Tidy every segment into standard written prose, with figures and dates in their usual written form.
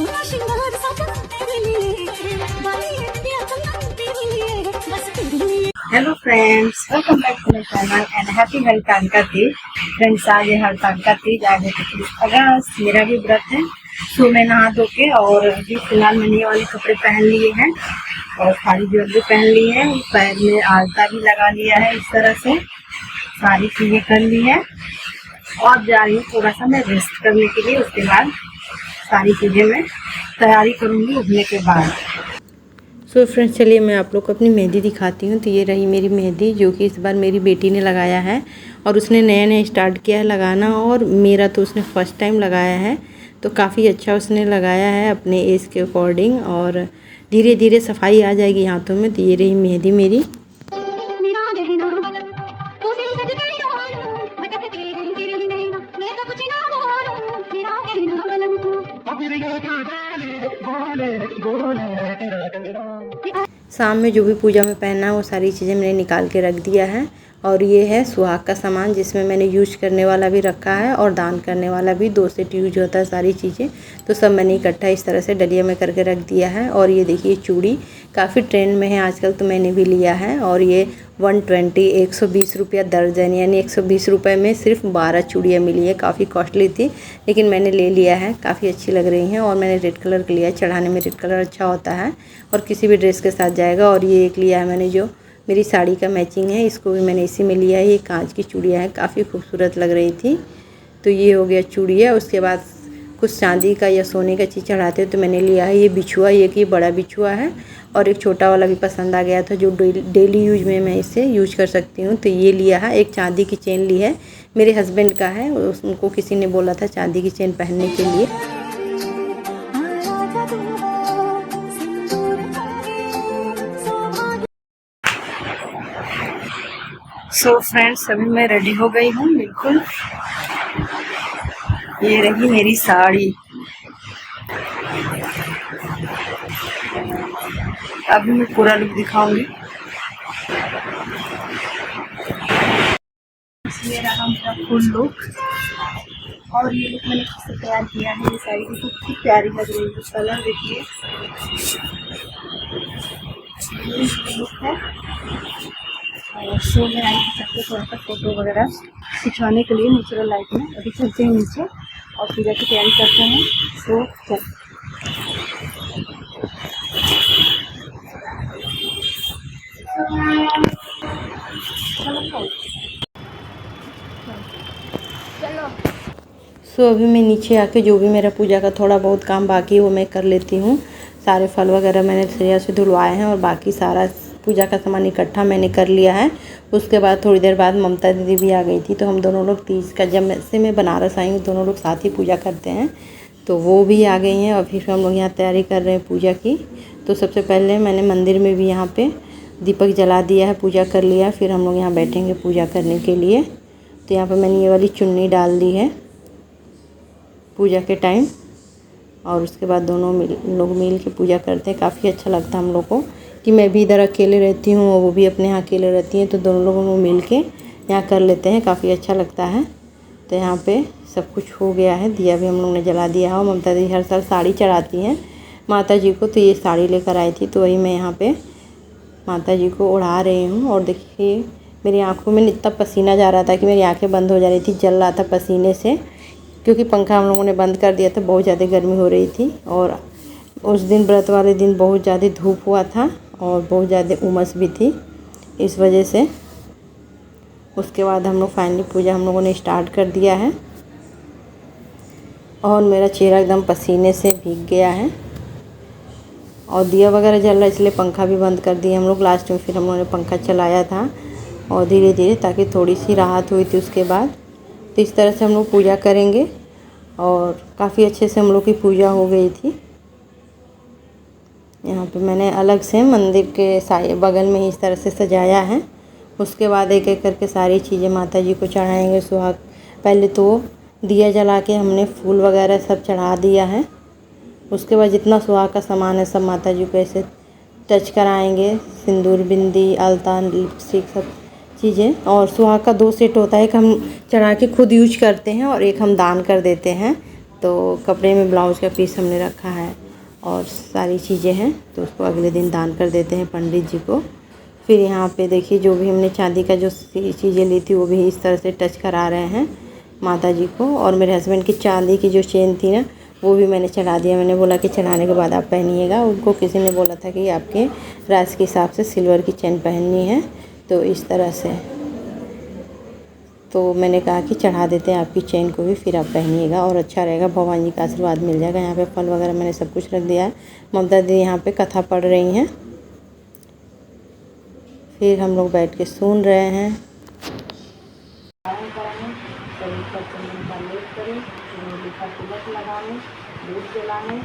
Hello friends, welcome back to my channel and happy Hartalika Teej. Friends, आज है हरतालिका तीज, आज है 31 अगस्त। मेरा भी व्रत है। सो मैं नहा धो के और अभी फिलहाल मैंने ये वाले कपड़े पहन लिए हैं और सारी ज्वेलरी पहन ली है। पैर में आलता भी लगा लिया है। इस तरह से सारी चीजें कर ली है और जा रही हूँ थोड़ा सा मैं रेस्ट करने के लिए। उसके बाद सारी चीजें मैं तैयारी करूँगी उठने के बाद। सो फ्रेंड्स, चलिए मैं आप लोग को अपनी मेहंदी दिखाती हूँ। तो ये रही मेरी मेहंदी, जो कि इस बार मेरी बेटी ने लगाया है और उसने नया नया स्टार्ट किया है लगाना, और मेरा तो उसने फर्स्ट टाइम लगाया है। तो काफ़ी अच्छा उसने लगाया है अपने एज के अकॉर्डिंग, और धीरे धीरे सफाई आ जाएगी हाथों में। तो ये रही मेहंदी मेरी। शाम में जो भी पूजा में पहनना है वो सारी चीज़ें मैंने निकाल के रख दिया है। और ये है सुहाग का सामान, जिसमें मैंने यूज करने वाला भी रखा है और दान करने वाला भी। 2 सेट यूज होता है सारी चीज़ें, तो सब मैंने इकट्ठा इस तरह से डलिया में करके रख दिया है। और ये देखिए चूड़ी काफ़ी ट्रेंड में है आजकल, तो मैंने भी लिया है। और ये 120 रुपया दर्जन, यानी 120 रुपये में सिर्फ 12 चूड़ियाँ मिली है। काफ़ी कॉस्टली थी लेकिन मैंने ले लिया है, काफ़ी अच्छी लग रही हैं। और मैंने रेड कलर का लिया है, चढ़ाने में रेड कलर अच्छा होता है और किसी भी ड्रेस के साथ जाएगा। और ये एक लिया है मैंने, जो मेरी साड़ी का मैचिंग है, इसको भी मैंने इसी में लिया है। ये कांच की चूड़ियाँ हैं, काफ़ी खूबसूरत लग रही थी। तो ये हो गया चूड़ियाँ। उसके बाद कुछ चांदी का या सोने का चीज़ चढ़ाते हो तो मैंने लिया है ये बिछुआ। ये कि बड़ा बिछुआ है और एक छोटा वाला भी पसंद आ गया था, जो डेली यूज में मैं इसे यूज कर सकती हूँ। तो ये लिया है। एक चांदी की चेन ली है, मेरे हस्बैंड का है, उनको किसी ने बोला था चांदी की चेन पहनने के लिए। सो फ्रेंड्स, अभी मैं रेडी हो गई हूँ बिल्कुल। ये रही मेरी साड़ी। अभी मैं पूरा लुक दिखाऊंगी। ये रहा मेरा फुल लुक, और ये लुक मैंने खुद से तैयार किया है। ये साड़ी भी कितनी प्यारी लग रही है। कलर देखिए, ये लुक है। और शो में आई सबको थोड़ा सा फोटो वगैरह खिंचवाने के लिए नेचुरल लाइट में। अभी चलते हैं नीचे और पूजा की तैयारी करते हैं। तो चल सो अभी मैं नीचे आके जो भी मेरा पूजा का थोड़ा बहुत काम बाकी है वो मैं कर लेती हूँ। सारे फल वगैरह मैंने श्रेया से धुलवाए हैं और बाकी सारा पूजा का सामान इकट्ठा मैंने कर लिया है। उसके बाद थोड़ी देर बाद ममता दीदी भी आ गई थी, तो हम दोनों लोग तीज का, जब से मैं बनारस आई हूँ दोनों लोग साथ ही पूजा करते हैं, तो वो भी आ गई हैं। और फिर हम लोग यहाँ तैयारी कर रहे हैं पूजा की। तो सबसे पहले मैंने मंदिर में भी यहाँ पे दीपक जला दिया है, पूजा कर लिया। फिर हम लोग यहाँ बैठेंगे पूजा करने के लिए। तो यहाँ पर मैंने ये वाली चुन्नी डाल दी है पूजा के टाइम, और उसके बाद दोनों लोग मिल के पूजा करते हैं। काफ़ी अच्छा लगता है हम लोग को कि मैं भी इधर अकेले रहती हूँ और वो भी अपने यहाँ अकेले रहती हैं, तो दोनों लोगों को मिल के यहाँ कर लेते हैं। काफ़ी अच्छा लगता है। तो यहाँ पे सब कुछ हो गया है, दिया भी हम लोग ने जला दिया है। और ममता दी हर साल साड़ी चढ़ाती हैं माता जी को, तो ये साड़ी लेकर आई थी, तो वही मैं यहाँ पर माता जी को ओढ़ा रही हूँ। और देखिए मेरी आँखों में इतना पसीना जा रहा था कि मेरी आँखें बंद हो जा रही थी, जल रहा था पसीने से, क्योंकि पंखा हम लोगों ने बंद कर दिया था। बहुत ज़्यादा गर्मी हो रही थी और उस दिन व्रत वाले दिन बहुत ज़्यादा धूप हुआ था और बहुत ज़्यादा उमस भी थी, इस वजह से। उसके बाद हम लोग फाइनली पूजा हम लोगों ने स्टार्ट कर दिया है और मेरा चेहरा एकदम पसीने से भीग गया है और दिया वगैरह जल रहा है, इसलिए पंखा भी बंद कर दिया हम लोग। लास्ट में फिर हम लोगों ने पंखा चलाया था और धीरे धीरे, ताकि थोड़ी सी राहत हुई थी उसके बाद। तो इस तरह से हम लोग पूजा करेंगे और काफ़ी अच्छे से हम लोग की पूजा हो गई थी। यहाँ पे मैंने अलग से मंदिर के बगल में ही इस तरह से सजाया है। उसके बाद एक एक करके सारी चीज़ें माता जी को चढ़ाएंगे। सुहाग पहले तो दिया जला के हमने फूल वगैरह सब चढ़ा दिया है। उसके बाद जितना सुहाग का सामान है सब माता जी को ऐसे टच कराएंगे, सिंदूर, बिंदी, अलता, लिपस्टिक, सब चीज़ें। और सुहाग का 2 सेट होता है, एक हम चढ़ा के खुद यूज करते हैं और एक हम दान कर देते हैं। तो कपड़े में ब्लाउज का पीस हमने रखा है और सारी चीज़ें हैं, तो उसको अगले दिन दान कर देते हैं पंडित जी को। फिर यहाँ पे देखिए जो भी हमने चांदी का जो चीज़ें ली थी वो भी इस तरह से टच करा रहे हैं माता जी को। और मेरे हस्बैंड की चांदी की जो चेन थी ना वो भी मैंने चढ़ा दिया। मैंने बोला कि चढ़ाने के बाद आप पहनिएगा। उनको किसी ने बोला था कि आपके राशि के हिसाब से सिल्वर की चेन पहननी है, तो इस तरह से। तो मैंने कहा कि चढ़ा देते हैं आपकी चेन को भी, फिर आप पहनिएगा और अच्छा रहेगा, भगवान जी का आशीर्वाद मिल जाएगा। यहाँ पे फल वगैरह मैंने सब कुछ रख दिया है। ममता दी यहाँ पे कथा पढ़ रही हैं, फिर हम लोग बैठ के सुन रहे हैं। दूध जलाने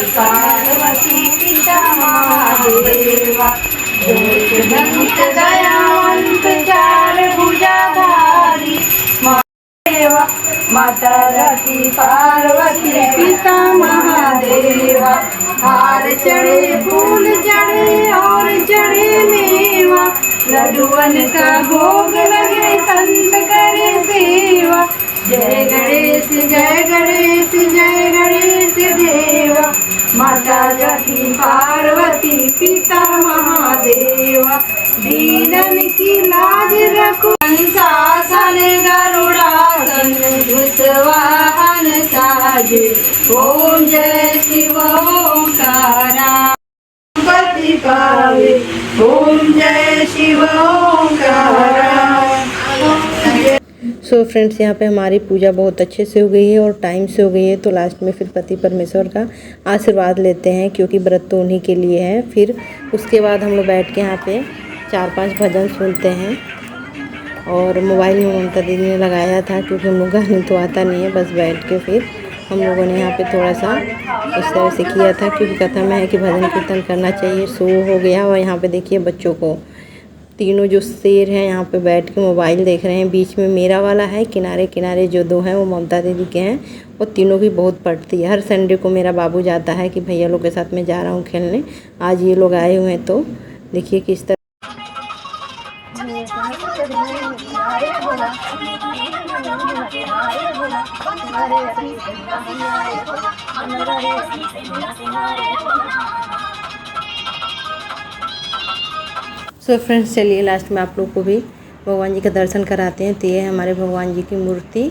पार्वती पिता महादेवा दयावंत चार भुजाधारी महादेवा माता रति पार्वती पिता महादेवा। हार चढ़े फूल चढ़े और चढ़े मेवा, लड्डुअन का भोग लगे संत करे सेवा। जय गणेश जय गणेश जय गणेश देवा, माता रति पार्वती पिता महादेवा। दीनन की लाज रखो शासन गरुड़ासन धुतवाहन साजे। ओम जय शिव ओंकारा पति पावे, ओम जय शिव ओंकारा। सो फ्रेंड्स, यहाँ पे हमारी पूजा बहुत अच्छे से हो गई है और टाइम से हो गई है। तो लास्ट में फिर पति परमेश्वर का आशीर्वाद लेते हैं, क्योंकि व्रत तो उन्हीं के लिए है। फिर उसके बाद हम लोग बैठ के यहाँ पे 4-5 भजन सुनते हैं। और मोबाइल में ममता दीदी ने लगाया था, क्योंकि हम लोग गाने तो आता नहीं है। बस बैठ के फिर हम लोगों ने यहाँ पे थोड़ा सा इस तरह से किया था, क्योंकि कथा में है कि भजन कीर्तन करना चाहिए। सो हो गया। और यहाँ पे देखिए बच्चों को तीनों जो शेर हैं यहाँ पे बैठ के मोबाइल देख रहे हैं। बीच में मेरा वाला है, किनारे किनारे जो 2 हैं वो ममता दीदी के हैं। वो तीनों की बहुत पढ़ती है। हर संडे को मेरा बाबू जाता है कि भैया लोग के साथ मैं जा रहा हूँ खेलने। आज ये लोग आए हुए हैं, तो देखिए किस तरह सो फ्रेंड्स, चलिए लास्ट में आप लोग को भी भगवान जी का दर्शन कराते हैं। तो ये है हमारे भगवान जी की मूर्ति,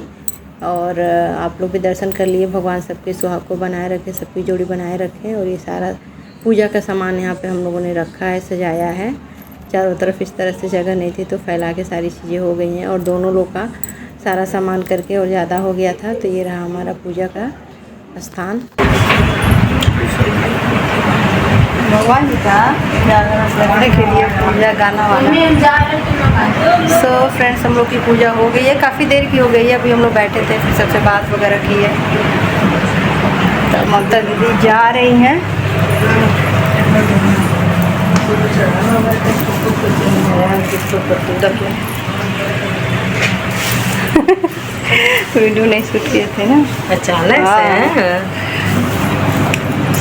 और आप लोग भी दर्शन कर लिए। भगवान सबके सुहाग को बनाए रखें, सबकी जोड़ी बनाए रखें। और ये सारा पूजा का सामान यहाँ पे हम लोगों ने रखा है, सजाया है। चारों तरफ इस तरह से जगह नहीं थी, तो फैला के सारी चीज़ें हो गई हैं। और दोनों लोग का सारा सामान करके और ज़्यादा हो गया था। तो ये रहा हमारा पूजा का स्थान। भगवान जी का जागरण करने के लिए पूजा गाना वाला। सो फ्रेंड्स, हम लोग की पूजा हो गई है, काफ़ी देर की हो गई है। अभी हम लोग बैठे थे, फिर सबसे बात वगैरह की है। तो ममता दीदी जा रही हैं। वीडियो नहीं शूट किए थे ना, अचानक से।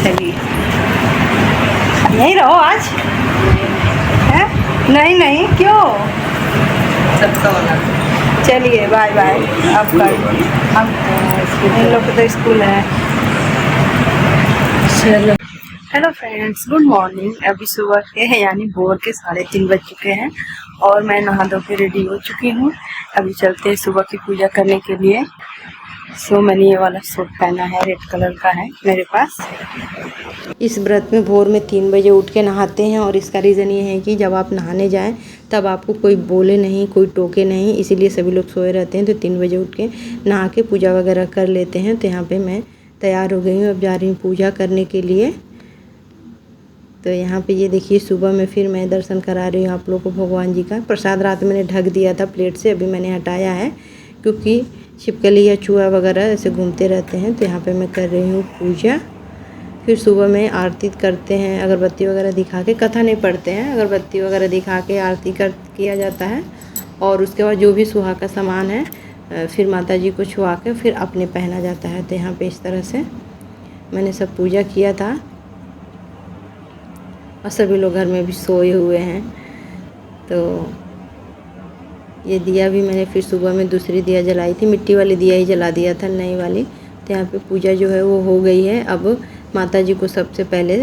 चलिए यहीं रहो आज है? नहीं क्यों? सबका होना। चलिए बाय बाय। आपका हम इन लोग तो स्कूल है। चलो। Hello friends, good morning. अभी सुबह के हैं, यानी भोर के 3:30 बज चुके हैं और मैं नहा धो के रेडी हो चुकी हूँ। अभी चलते हैं सुबह की पूजा करने के लिए। सो मैंने ये वाला सूट पहना है, रेड कलर का है मेरे पास। इस व्रत में भोर में 3 बजे उठ के नहाते हैं, और इसका रीज़न ये है कि जब आप नहाने जाएं तब आपको कोई बोले नहीं, कोई टोके नहीं, इसीलिए सभी लोग सोए रहते हैं। तो 3 बजे उठ के नहा के पूजा वगैरह कर लेते हैं। तो यहाँ पे मैं तैयार हो गई हूँ, अब जा रही हूँ पूजा करने के लिए। तो यहाँ पे ये देखिए, सुबह में फिर मैं दर्शन करा रही हूँ आप लोगों को भगवान जी का। प्रसाद रात मैंने ढक दिया था प्लेट से, अभी मैंने हटाया है, क्योंकि छिपकली या चूहा वगैरह ऐसे घूमते रहते हैं। तो यहाँ पे मैं कर रही हूँ पूजा। फिर सुबह में आरती करते हैं, अगरबत्ती वगैरह दिखा के, कथा नहीं पढ़ते हैं, अगरबत्ती वगैरह दिखा के आरती किया जाता है। और उसके बाद जो भी सुहाग का सामान है फिर माता जी को छुआ के फिर अपने पहना जाता है। तो यहाँ पे इस तरह से मैंने सब पूजा किया था और सभी लोग घर में भी सोए हुए हैं। तो ये दिया भी मैंने फिर सुबह में दूसरी दिया जलाई थी, मिट्टी वाली दिया ही जला दिया था, नई वाली। तो यहाँ पे पूजा जो है वो हो गई है। अब माता जी को सबसे पहले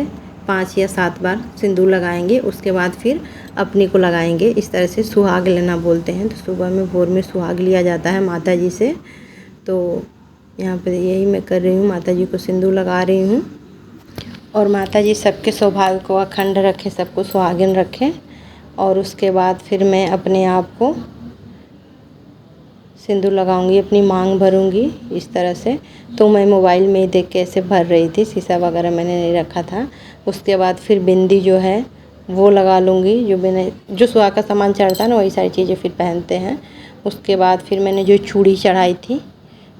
5 या 7 बार सिंदूर लगाएंगे, उसके बाद फिर अपनी को लगाएंगे। इस तरह से सुहाग लेना बोलते हैं। तो सुबह में भोर में सुहाग लिया जाता है माता जी से। तो यहाँ पे यही मैं कर रही हूँ, माता जी को सिंदूर लगा रही हूँ। और माता जी सबके सौभाग्य को अखंड रखें, सबको सुहागिन रखें। और उसके बाद फिर मैं अपने आप को सिंदूर लगाऊंगी, अपनी मांग भरूंगी इस तरह से। तो मैं मोबाइल में ही देख के ऐसे भर रही थी, शीशा वगैरह मैंने नहीं रखा था। उसके बाद फिर बिंदी जो है वो लगा लूँगी, जो सुहाग का सामान चढ़ता है ना वही सारी चीज़ें फिर पहनते हैं। उसके बाद फिर मैंने जो चूड़ी चढ़ाई थी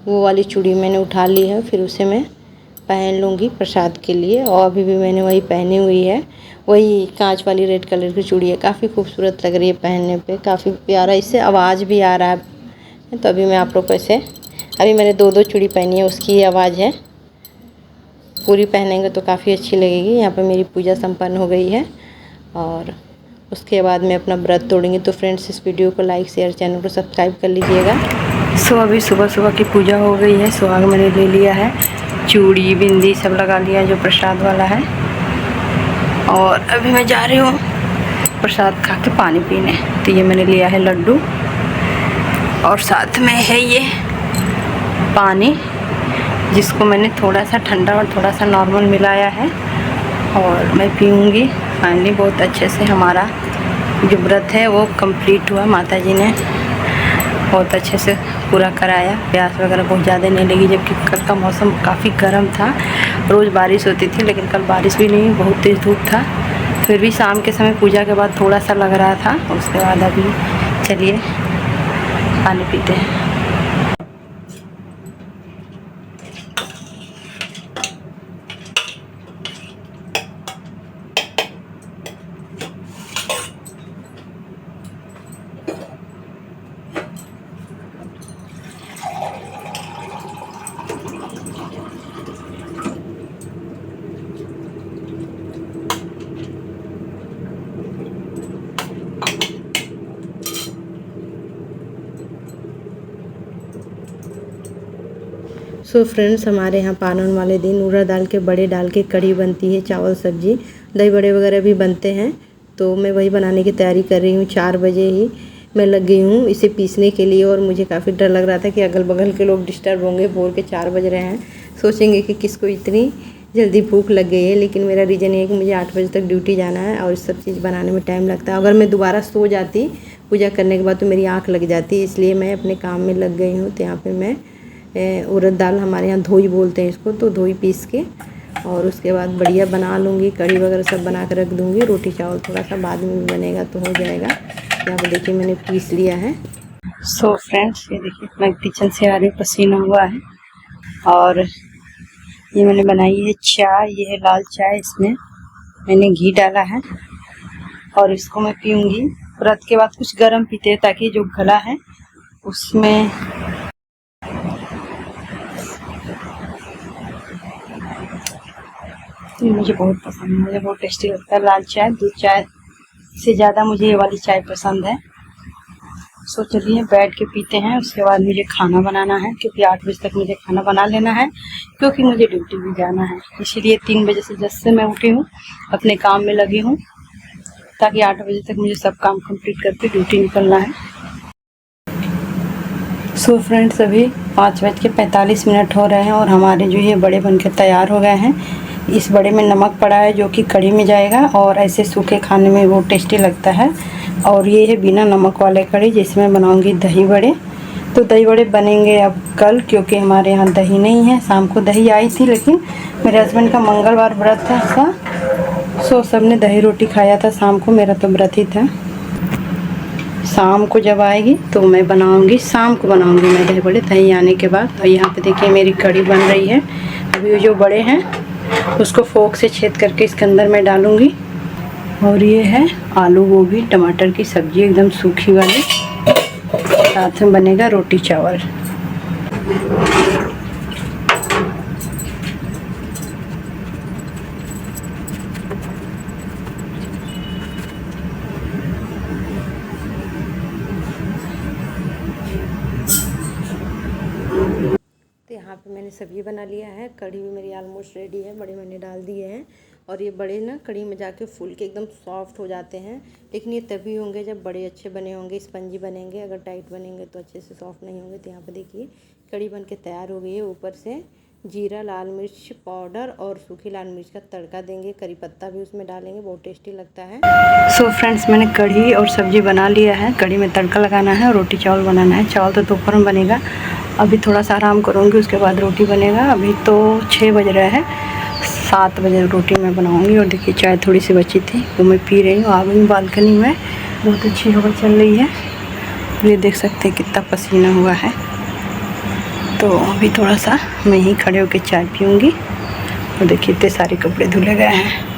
वो वाली चूड़ी मैंने उठा ली है, फिर उसे मैं पहन लूँगी प्रसाद के लिए। और अभी भी मैंने वही पहनी हुई है, वही कांच वाली रेड कलर की चूड़ी है। काफ़ी खूबसूरत लग रही है पहनने पे, काफ़ी प्यारा, इससे आवाज़ भी आ रहा है। तो अभी मैं आप लोग को ऐसे, अभी मैंने 2 चूड़ी पहनी है, उसकी आवाज़ है। पूरी पहनेंगे तो काफ़ी अच्छी लगेगी। यहाँ पे मेरी पूजा संपन्न हो गई है और उसके बाद मैं अपना व्रत तोड़ूंगी। तो फ्रेंड्स, इस वीडियो को लाइक शेयर, चैनल को सब्सक्राइब कर लीजिएगा। सो अभी सुबह की पूजा हो गई है। सुहाग मैंने ले लिया है, चूड़ी बिंदी सब लगा लिया जो प्रसाद वाला है। और अभी मैं जा रही हूँ प्रसाद खा के पानी पीने। तो ये मैंने लिया है लड्डू और साथ में है ये पानी, जिसको मैंने थोड़ा सा ठंडा और थोड़ा सा नॉर्मल मिलाया है और मैं पीऊँगी। फाइनली बहुत अच्छे से हमारा जो व्रत है वो कंप्लीट हुआ। माता जी ने बहुत अच्छे से पूरा कराया। प्यास वगैरह बहुत ज़्यादा नहीं लगी, जबकि कल का मौसम काफ़ी गर्म था। रोज़ बारिश होती थी लेकिन कल बारिश भी नहीं, बहुत तेज़ धूप था। फिर भी शाम के समय पूजा के बाद थोड़ा सा लग रहा था। उसके बाद अभी चलिए पानी पीते हैं। सो फ्रेंड्स, हमारे यहाँ पावन वाले दिन उड़द दाल के बड़े डाल के कढ़ी बनती है, चावल सब्जी, दही बड़े वगैरह भी बनते हैं। तो मैं वही बनाने की तैयारी कर रही हूँ। 4 बजे ही मैं लग गई हूँ इसे पीसने के लिए। और मुझे काफ़ी डर लग रहा था कि अगल बगल के लोग डिस्टर्ब होंगे, भोर के 4 बज रहे हैं, सोचेंगे कि किसको इतनी जल्दी भूख लग गई है। लेकिन मेरा रीज़न ये है कि मुझे 8 बजे तक ड्यूटी जाना है और इस सब चीज़ बनाने में टाइम लगता है। अगर मैं दोबारा सो जाती पूजा करने के बाद तो मेरी आँख लग जाती, इसलिए मैं अपने काम में लग गई हूँ। तो यहाँ पर मैं उड़द दाल, हमारे यहाँ धोई बोलते हैं इसको, तो धोई पीस के और उसके बाद बढ़िया बना लूँगी। कढ़ी वगैरह सब बना कर रख दूँगी। रोटी चावल थोड़ा सा बाद में भी बनेगा तो हो जाएगा। यहाँ पर देखिए मैंने पीस लिया है। सो फ्रेंड्स, ये देखिए मैं किचन से आ रही, पसीना हुआ है। और ये मैंने बनाई है चाय, ये है लाल चाय, इसमें मैंने घी डाला है और इसको मैं पीऊँगी। व्रत के बाद कुछ गर्म पीते हैं ताकि जो गला है उसमें मुझे बहुत पसंद है, मुझे बहुत टेस्टी लगता है लाल चाय। दूध चाय से ज़्यादा मुझे ये वाली चाय पसंद है। सो चलिए बैठ के पीते हैं। उसके बाद मुझे खाना बनाना है, क्योंकि 8 बजे तक मुझे खाना बना लेना है, क्योंकि मुझे ड्यूटी भी जाना है। इसीलिए 3 बजे से जस्ट से मैं उठी हूँ, अपने काम में लगी हूँ, ताकि 8 बजे तक मुझे सब काम कंप्लीट करके ड्यूटी निकलना है। सो फ्रेंड्स, अभी 5:45 हो रहे हैं और हमारे जो ये बड़े बनके तैयार हो गए हैं। इस बड़े में नमक पड़ा है जो कि कढ़ी में जाएगा और ऐसे सूखे खाने में वो टेस्टी लगता है। और ये है बिना नमक वाले कढ़ी, जिसमें बनाऊंगी दही बड़े। तो दही बड़े बनेंगे अब कल, क्योंकि हमारे यहाँ दही नहीं है। शाम को दही आई थी लेकिन मेरे हस्बैंड का मंगलवार व्रत था उसका, सो सब ने दही रोटी खाया था शाम को, मेरा तो व्रत ही था। शाम को जब आएगी तो मैं बनाऊंगी, शाम को बनाऊंगी मैं दही बड़े, दही आने के बाद। और यहाँ पे देखिए मेरी कढ़ी बन रही है। अभी ये जो बड़े हैं उसको फोक से छेद करके इसके अंदर मैं डालूंगी। और ये है आलू गोभी टमाटर की सब्जी, एकदम सूखी वाली। साथ में बनेगा रोटी चावल। पे मैंने सब्जी बना लिया है। कढ़ी भी मेरी ऑलमोस्ट रेडी है, बड़े मैंने डाल दिए हैं। और ये बड़े ना कढ़ी में जाके फूल के एकदम सॉफ्ट हो जाते हैं, लेकिन ये तभी होंगे जब बड़े अच्छे बने होंगे, स्पंजी बनेंगे। अगर टाइट बनेंगे तो अच्छे से सॉफ्ट नहीं होंगे। तो यहाँ पे देखिए कढ़ी बन के तैयार हो गई है। ऊपर से जीरा, लाल मिर्च पाउडर और सूखी लाल मिर्च का तड़का देंगे, करी पत्ता भी उसमें डालेंगे, बहुत टेस्टी लगता है। सो फ्रेंड्स, मैंने कढ़ी और सब्जी बना लिया है। कढ़ी में तड़का लगाना है और रोटी चावल बनाना है। चावल तो दोपहर में बनेगा, अभी थोड़ा सा आराम करूँगी, उसके बाद रोटी बनेगा। अभी तो 6 बज रहा है, 7 बजे रोटी मैं बनाऊँगी। और देखिए चाय थोड़ी सी बची थी वो मैं पी रही हूँ। आ गई बालकनी में, बहुत अच्छी हवा चल रही है। ये देख सकते हैं कितना पसीना हुआ है। तो अभी थोड़ा सा मैं ही खड़े होकर चाय पीऊँगी। और देखिए इतने सारे कपड़े धुले गए हैं।